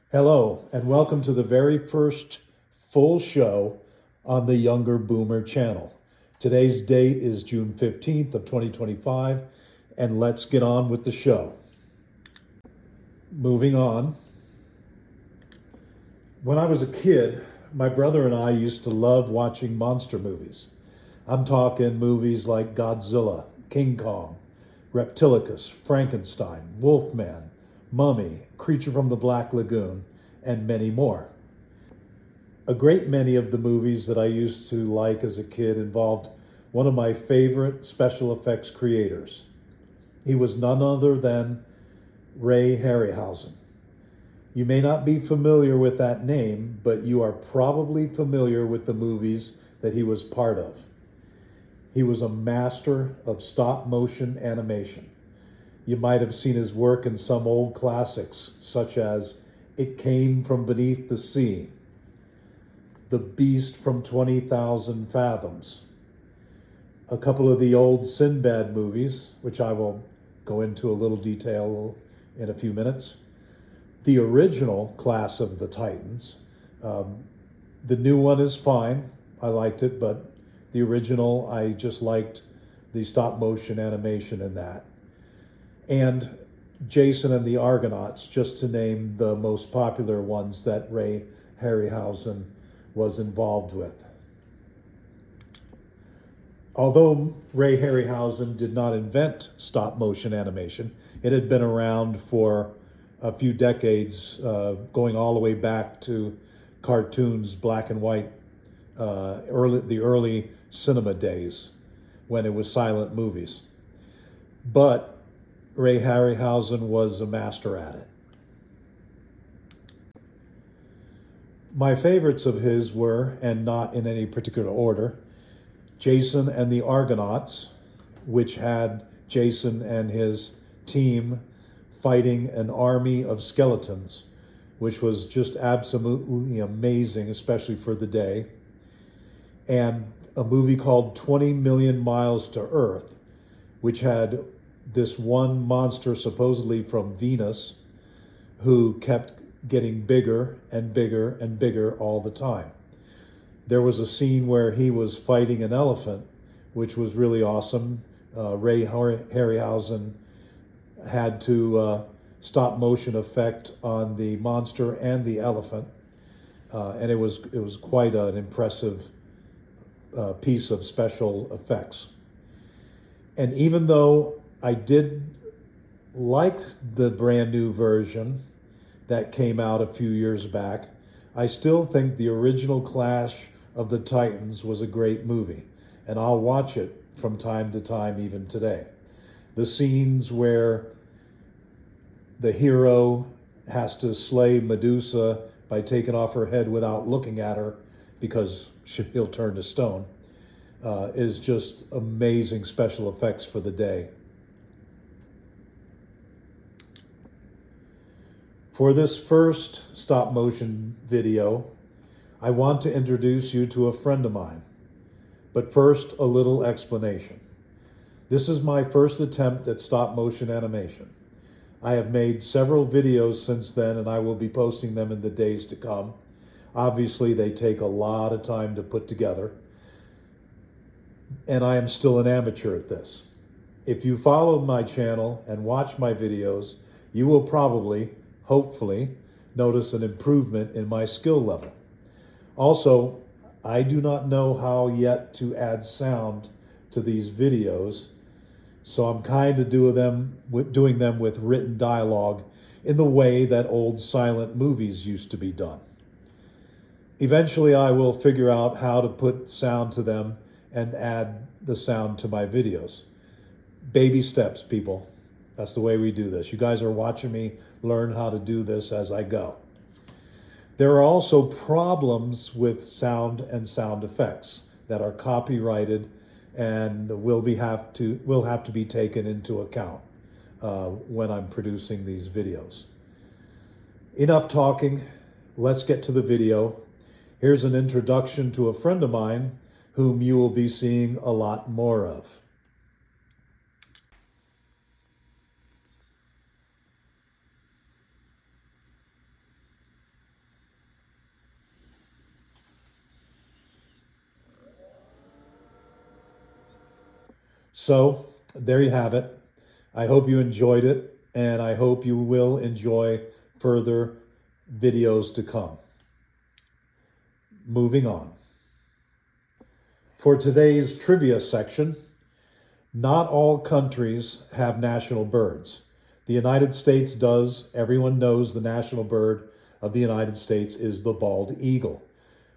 Hello, and welcome to the very first full show on the Younger Boomer channel. Today's date is June 15th of 2025, and let's get on with the show. Moving on. When I was a kid, my brother and I used to love watching monster movies. I'm talking movies like Godzilla, King Kong, Reptilicus, Frankenstein, Wolfman, Mummy, Creature from the Black Lagoon, and many more. A great many of the movies that I used to like as a kid involved one of my favorite special effects creators. He was none other than Ray Harryhausen. You may not be familiar with that name, but you are probably familiar with the movies that he was part of. He was a master of stop motion animation. You might have seen his work in some old classics, such as It Came from Beneath the Sea, The Beast from 20,000 Fathoms, a couple of the old Sinbad movies, which I will go into a little detail in a few minutes, the original Class of the Titans. The new one is fine. I liked it, but the original, I just liked the stop motion animation in that. And Jason and the Argonauts, just to name the most popular ones that Ray Harryhausen was involved with. Although Ray Harryhausen did not invent stop motion animation, it had been around for a few decades, going all the way back to cartoons, black and white, the early cinema days when it was silent movies. But Ray Harryhausen was a master at it. My favorites of his were, and not in any particular order, Jason and the Argonauts, which had Jason and his team fighting an army of skeletons, which was just absolutely amazing, especially for the day. And a movie called 20 Million Miles to Earth, which had this one monster supposedly from Venus who kept getting bigger and bigger and bigger all the time. There was a scene where he was fighting an elephant, which was really awesome. Ray Harryhausen had to stop motion effect on the monster and the elephant, and it was quite an impressive piece of special effects. And even though I did like the brand new version that came out a few years back, I still think the original Clash of the Titans was a great movie, and I'll watch it from time to time even today. The scenes where the hero has to slay Medusa by taking off her head without looking at her because he'll turn to stone, is just amazing special effects for the day. For this first stop motion video, I want to introduce you to a friend of mine. But first, a little explanation. This is my first attempt at stop motion animation. I have made several videos since then, and I will be posting them in the days to come. Obviously, they take a lot of time to put together, and I am still an amateur at this. If you follow my channel and watch my videos, you will probably, hopefully, notice an improvement in my skill level. Also, I do not know how yet to add sound to these videos, so I'm kind of doing them with written dialogue in the way that old silent movies used to be done. Eventually, I will figure out how to put sound to them and add the sound to my videos. Baby steps, people. That's the way we do this. You guys are watching me learn how to do this as I go. There are also problems with sound and sound effects that are copyrighted and will have to be taken into account when I'm producing these videos. Enough talking. Let's get to the video. Here's an introduction to a friend of mine whom you will be seeing a lot more of. So there you have it. I hope you enjoyed it, and I hope you will enjoy further videos to come. Moving on. For today's trivia section, not all countries have national birds. The United States does. Everyone knows the national bird of the United States is the bald eagle.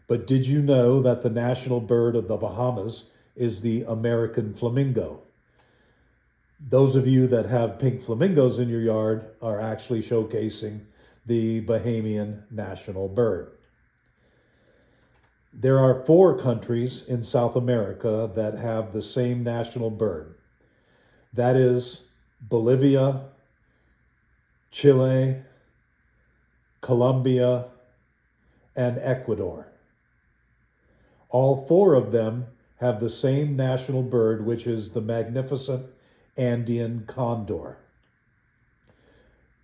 But did you know that the national bird of the Bahamas is the American flamingo? Those of you that have pink flamingos in your yard are actually showcasing the Bahamian national bird. There are 4 countries in South America that have the same national bird. That is Bolivia, Chile, Colombia, and Ecuador. All 4 of them have the same national bird, which is the magnificent Andean condor.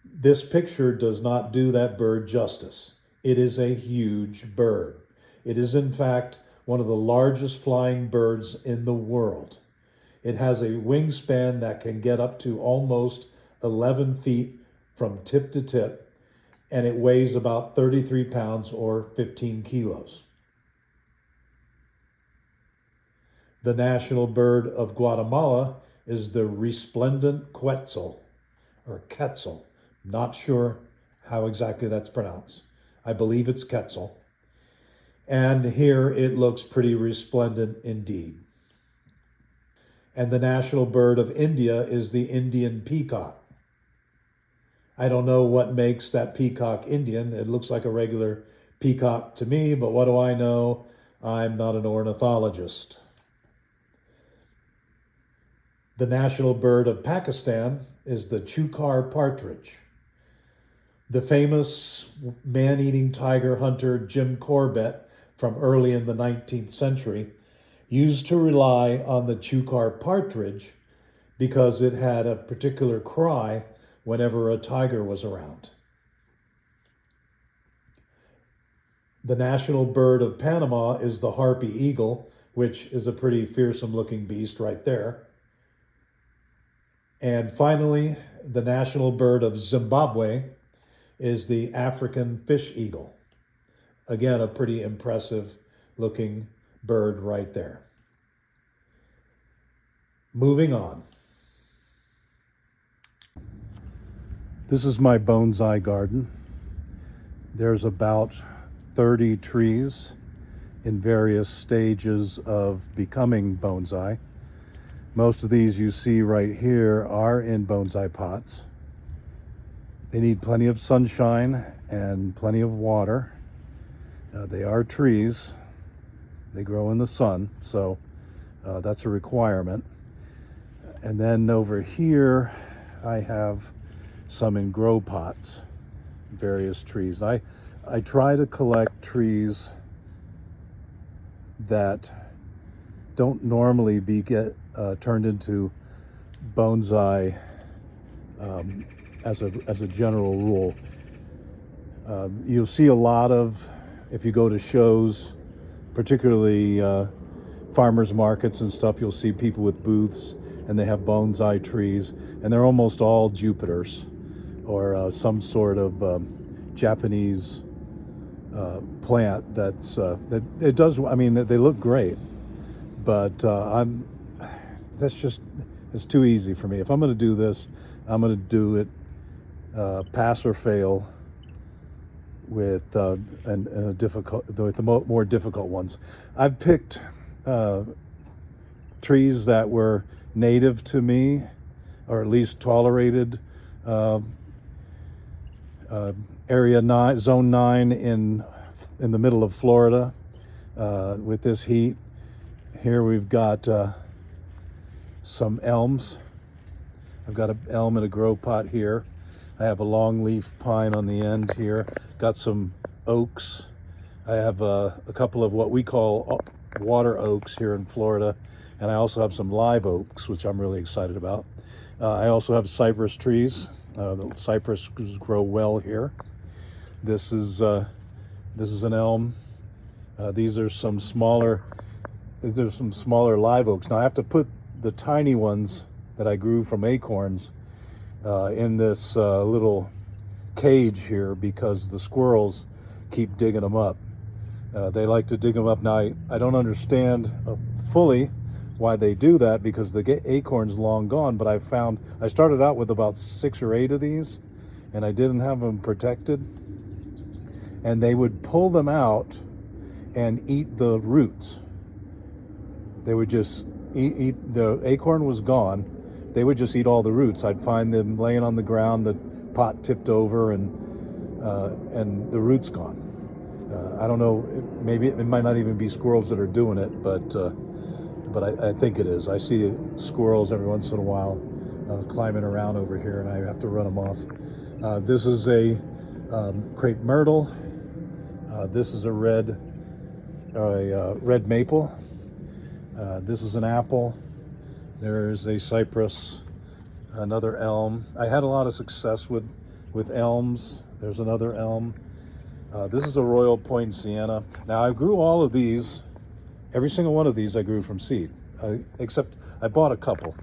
This picture does not do that bird justice. It is a huge bird. It is, in fact, one of the largest flying birds in the world. It has a wingspan that can get up to almost 11 feet from tip to tip, and it weighs about 33 pounds or 15 kilos. The national bird of Guatemala is the resplendent quetzal, or quetzal. Not sure how exactly that's pronounced. I believe it's quetzal. And here it looks pretty resplendent indeed. And the national bird of India is the Indian peacock. I don't know what makes that peacock Indian. It looks like a regular peacock to me, but what do I know? I'm not an ornithologist. The national bird of Pakistan is the chukar partridge. The famous man-eating tiger hunter Jim Corbett from early in the 19th century used to rely on the chukar partridge because it had a particular cry whenever a tiger was around. The national bird of Panama is the harpy eagle, which is a pretty fearsome looking beast right there. And finally, the national bird of Zimbabwe is the African fish eagle. Again, a pretty impressive looking bird right there. Moving on. This is my bonsai garden. There's about 30 trees in various stages of becoming bonsai. Most of these you see right here are in bonsai pots. They need plenty of sunshine and plenty of water. They are trees. They grow in the sun, so that's a requirement. And then over here, I have some in grow pots, various trees. I try to collect trees that don't normally get turned into bonsai as a general rule. You'll see a lot of, if you go to shows, particularly farmers markets and stuff, you'll see people with booths and they have bonsai trees, and they're almost all Jupiters or some sort of Japanese plant that it does. I mean, they look great, but it's too easy for me. If I'm going to do this, I'm going to do it pass or fail with the more difficult ones. I've picked trees that were native to me, or at least tolerated. Area 9, Zone 9 in the middle of Florida with this heat. Here we've got some elms. I've got an elm in a grow pot here. I have a longleaf pine on the end here. Got some oaks. I have a couple of what we call water oaks here in Florida. And I also have some live oaks, which I'm really excited about. I also have cypress trees. The cypresses grow well here. This is an elm. These are some smaller live oaks. Now I have to put the tiny ones that I grew from acorns in this little cage here because the squirrels keep digging them up. They like to dig them up. Now, I don't understand fully why they do that because the acorn's long gone, but I started out with about 6 or 8 of these, and I didn't have them protected, and they would pull them out and eat the roots. They would just eat the acorn was gone. They would just eat all the roots. I'd find them laying on the ground, the pot tipped over, and the roots gone. I don't know. Maybe it might not even be squirrels that are doing it, but I think it is. I see squirrels every once in a while climbing around over here, and I have to run them off. This is a crepe myrtle. This is a red maple. This is an apple. There's a cypress, another elm. I had a lot of success with elms. There's another elm. This is a royal poinciana. Now, I grew all of these. Every single one of these I grew from seed, except I bought a couple.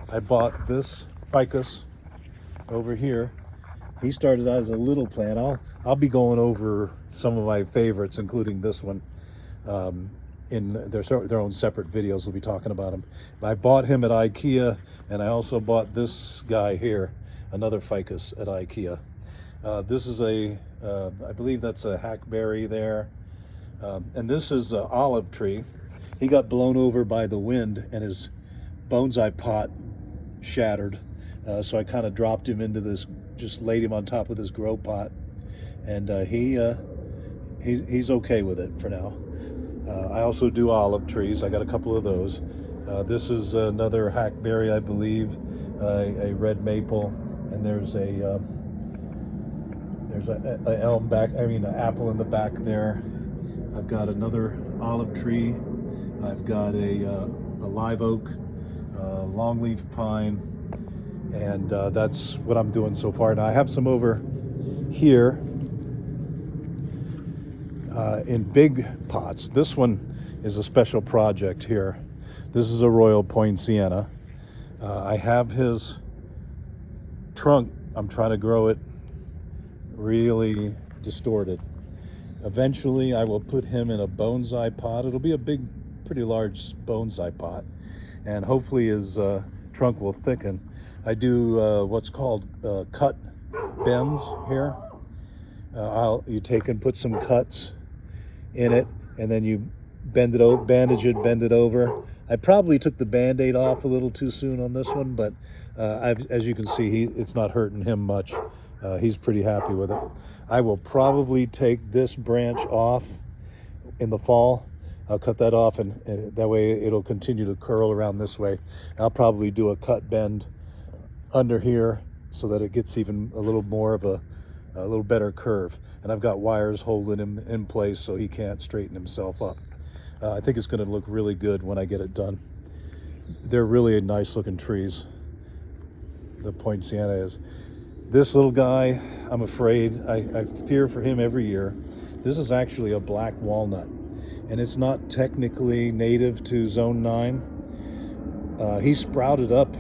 I bought this ficus over here. He started out as a little plant. I'll be going over some of my favorites, including this one, in their own separate videos. We'll be talking about them. I bought him at IKEA, and I also bought this guy here, another ficus at IKEA. This is I believe that's a hackberry there, and this is an olive tree. He got blown over by the wind, and his bonsai pot shattered. So I kind of dropped him into this, just laid him on top of this grow pot, and he's okay with it for now. I also do olive trees. I got a couple of those. This is another hackberry, I believe, a red maple, and there's an elm back. An apple in the back there. I've got another olive tree. I've got a live oak, longleaf pine, and that's what I'm doing so far. Now I have some over here in big pots. This one is a special project here. This is a royal poinciana. I have his trunk. I'm trying to grow it really distorted. Eventually I will put him in a bonsai pot. It'll be a big, pretty large bonsai pot, and hopefully his trunk will thicken. I do what's called cut bends here. You take and put some cuts in it, and then you bend it, bandage it, bend it over. I probably took the Band-Aid off a little too soon on this one, but as you can see, it's not hurting him much. He's pretty happy with it. I will probably take this branch off in the fall. I'll cut that off, and that way it'll continue to curl around this way. I'll probably do a cut bend under here so that it gets even a little more of a little better curve. And I've got wires holding him in place so he can't straighten himself up. I think it's going to look really good when I get it done. They're really nice looking trees. The poinciana is. This little guy, I'm afraid, I fear for him every year. This is actually a black walnut, and it's not technically native to Zone 9. He sprouted up.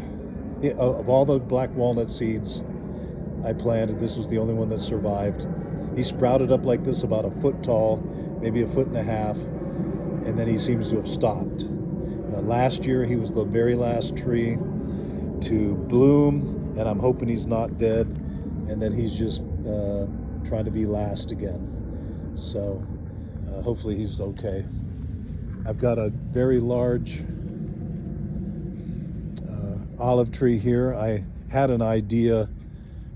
Of all the black walnut seeds I planted, this was the only one that survived. He sprouted up like this, about 1 foot tall, maybe 1.5 feet, and then he seems to have stopped. Last year, he was the very last tree to bloom, and I'm hoping he's not dead, and then he's just trying to be last again. So hopefully he's okay. I've got a very large olive tree here. I had an idea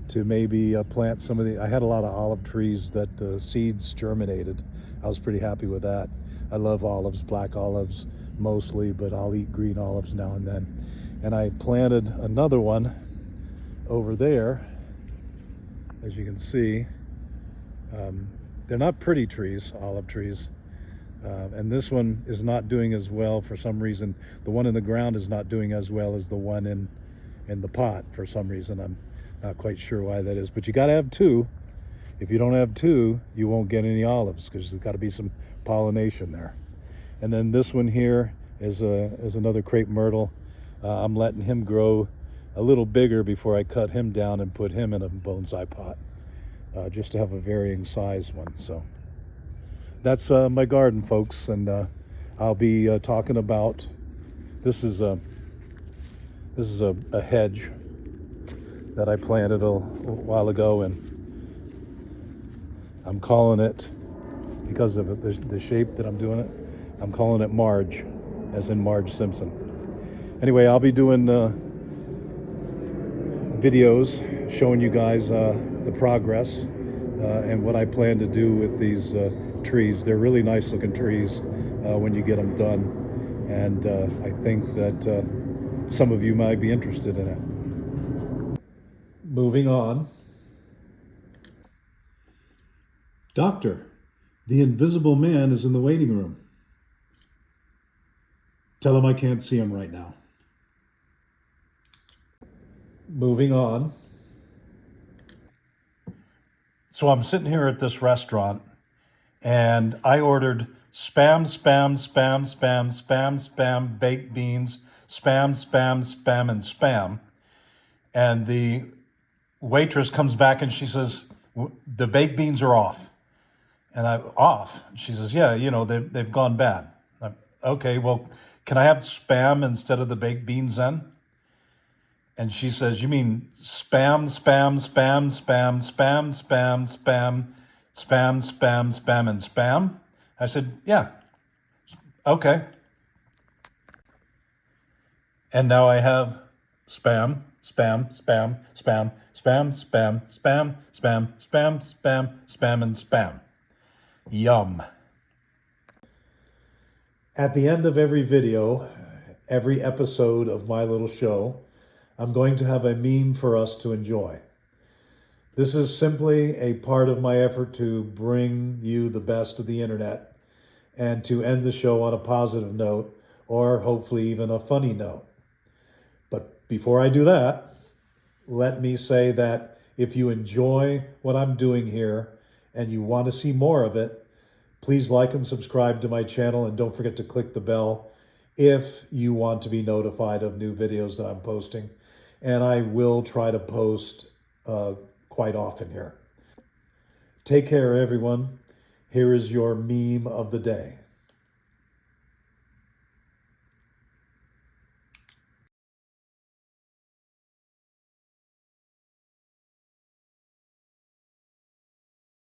to maybe plant some of I had a lot of olive trees that the seeds germinated. I was pretty happy with that. I love olives, black olives mostly, but I'll eat green olives now and then. And I planted another one over there, as you can see. They're not pretty trees, olive trees. And this one is not doing as well for some reason. The one in the ground is not doing as well as the one in the pot for some reason. I'm not quite sure why that is, but you got to have two. If you don't have two, you won't get any olives because there's got to be some pollination there. And then this one here is another crepe myrtle. I'm letting him grow a little bigger before I cut him down and put him in a bonsai pot, just to have a varying size one. So that's my garden, folks, and I'll be talking about, this is a hedge that I planted a while ago, and I'm calling it, because of the shape that I'm doing it, I'm calling it Marge, as in Marge Simpson. Anyway, I'll be doing videos showing you guys the progress and what I plan to do with these trees. They're really nice looking trees when you get them done, and I think that some of you might be interested in it. Moving on. Doctor, the invisible man is in the waiting room. Tell him I can't see him right now. Moving on. So I'm sitting here at this restaurant, and I ordered spam, spam, spam, spam, spam, spam, baked beans, spam, spam, spam, and spam. And the waitress comes back and she says, the baked beans are off. And I'm off. She says, yeah, you know, they've gone bad. Okay, well, can I have spam instead of the baked beans then? And she says, you mean spam, spam, spam, spam, spam, spam, spam, spam, spam, spam, and spam? I said, yeah, okay. And now I have spam, spam, spam, spam, spam, spam, spam, spam, spam, spam, spam, and spam. Yum. At the end of every video, every episode of my little show, I'm going to have a meme for us to enjoy. This is simply a part of my effort to bring you the best of the internet and to end the show on a positive note, or hopefully even a funny note. But before I do that, let me say that if you enjoy what I'm doing here and you want to see more of it, please like and subscribe to my channel, and don't forget to click the bell if you want to be notified of new videos that I'm posting. And I will try to post quite often here. Take care, everyone. Here is your meme of the day.